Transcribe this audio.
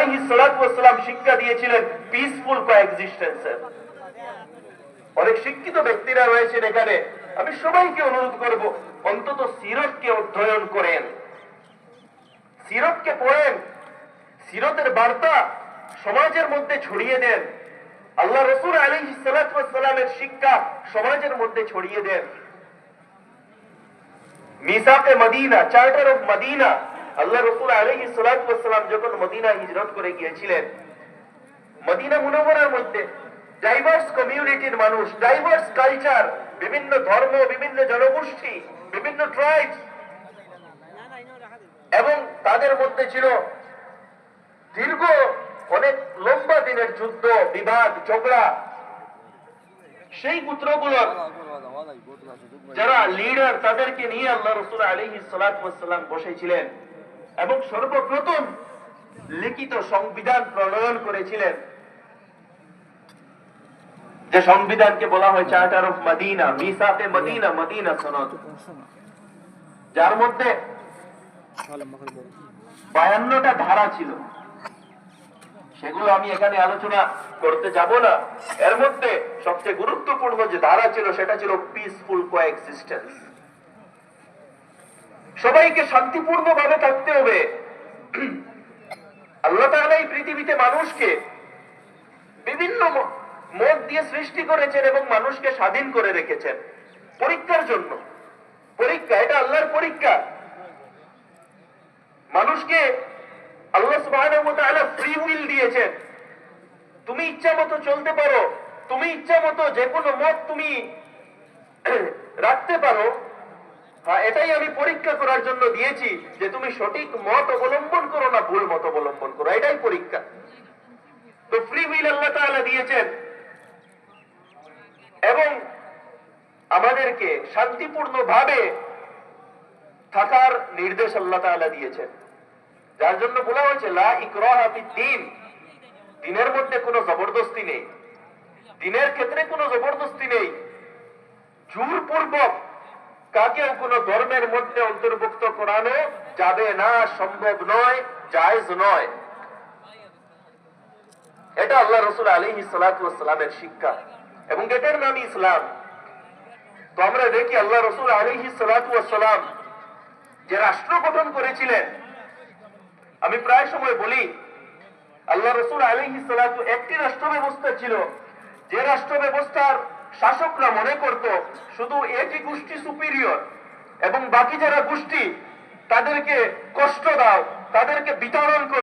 আলাইহিস সালাতু ওয়াস সালাম শিক্ষা দিয়েছিলেন পিসফুল কোএক্সিস্টেন্সের। অনেক শিক্ষিত ব্যক্তিরা রয়েছেন এখানে, আমি সবাইকে অনুরোধ করব অন্তত সিরতকে অধ্যয়ন করেন, সিরতকে পড়েন, সিরতের বার্তা সমাজের মধ্যে ছড়িয়ে দেন, আল্লাহ রাসূল আলাইহিস সালাতু ওয়াস সালামের শিক্ষা সমাজের মধ্যে ছড়িয়ে দেন। মিসাকে মদিনা, চার্টার অফ মদিনা, আল্লাহ রাসূল আলাইহিস সালাতু ওয়াস সালাম যখন মদিনা হিজরত করে গিয়েছিলেন, মদিনা মুনাওয়ারার মধ্যে ডাইভার্স কমিউনিটির মানুষ, ডাইভার্স কালচার, বিভিন্ন ধর্ম, বিভিন্ন জনগোষ্ঠী, বিভিন্ন ট্রাইবস, এবং তাদের মধ্যে ছিল দীর্ঘ অনেক লম্বা দিনের যুদ্ধ, বিবাদ, ঝগড়া। সেই গোত্রগুলোর যারা লিডার, তাদেরকে নিয়ে আল্লাহ রাসূল আলাইহিস সালাতু ওয়াস সালাম বসেছিলেন এবং সর্বপ্রথম লিখিত সংবিধান প্রণয়ন করেছিলেন, যে সংবিধানকে বলা হয় চার্টার অফ মদিনা, মিসাকে মদিনা, মদিনা সনদ, যার মধ্যে 52টা ধারা ছিল। সেগুলো আমি এখানে আলোচনা করতে যাব না। এর মধ্যে সবচেয়ে গুরুত্বপূর্ণ যে ধারা ছিল সেটা ছিল পিসফুল কোএক্সিস্টেন্স। সবাইকে শান্তিপূর্ণভাবে থাকতে হবে। আল্লাহ তাআলা এই পৃথিবীতে মানুষকে বিভিন্ন মত দিয়ে সৃষ্টি করেছেন এবং মানুষকে স্বাধীন করে রেখেছেন পরীক্ষার জন্য। পরীক্ষা, এটা আল্লাহর পরীক্ষা। মানুষকে আল্লাহ সুবহানাহু ওয়া তাআলা ফ্রি উইল দিয়েছেন, তুমি ইচ্ছা মতো চলতে পারো, তুমি ইচ্ছা মতো যে কোনো মত তুমি রাখতে পারো। হ্যাঁ, এটাই আমি পরীক্ষা করার জন্য দিয়েছি যে তুমি সঠিক মত অবলম্বন করো না ভুল মত অবলম্বন করো, এটাই পরীক্ষা। তো ফ্রি উইল আল্লাহ তাআলা দিয়েছেন এবং আমাদেরকে শান্তিপূর্ণভাবে থাকার নির্দেশ আল্লাহ তাআলা দিয়েছেন, যার জন্য বলা হয়েছে লা ইকরাহা ফিদ্দীন, দিনের মধ্যে কোনো জবরদস্তি নেই, দিনের ক্ষেত্রে কোনো জবরদস্তি নেই। জোরপূর্বক কাকেও কোনো ধর্মের মধ্যে অন্তর্ভুক্ত করানো যাবে না, সম্ভব নয়, জায়েজ নয়। এটা আল্লাহ রাসূল আলাইহিস সালাতু ওয়াস সালামের শিক্ষা এবং এটার নাম ইসলাম। তো আমরা দেখি আল্লাহ রাসূল আলাইহিস সালাতু ওয়াস সালাম যে রাষ্ট্র গঠন করেছিলেন, আমি প্রায় সময় বলি আল্লাহ রাসূল আলাইহিস সালাতু একটি রাষ্ট্র ব্যবস্থা ছিল, যে রাষ্ট্র ব্যবস্থার শাসকরা মনে করত শুধু একই গোষ্ঠী সুপিরিয়র এবং বাকি যারা গোষ্ঠী তাদেরকে কষ্ট দাও, তাদেরকে বিতরণ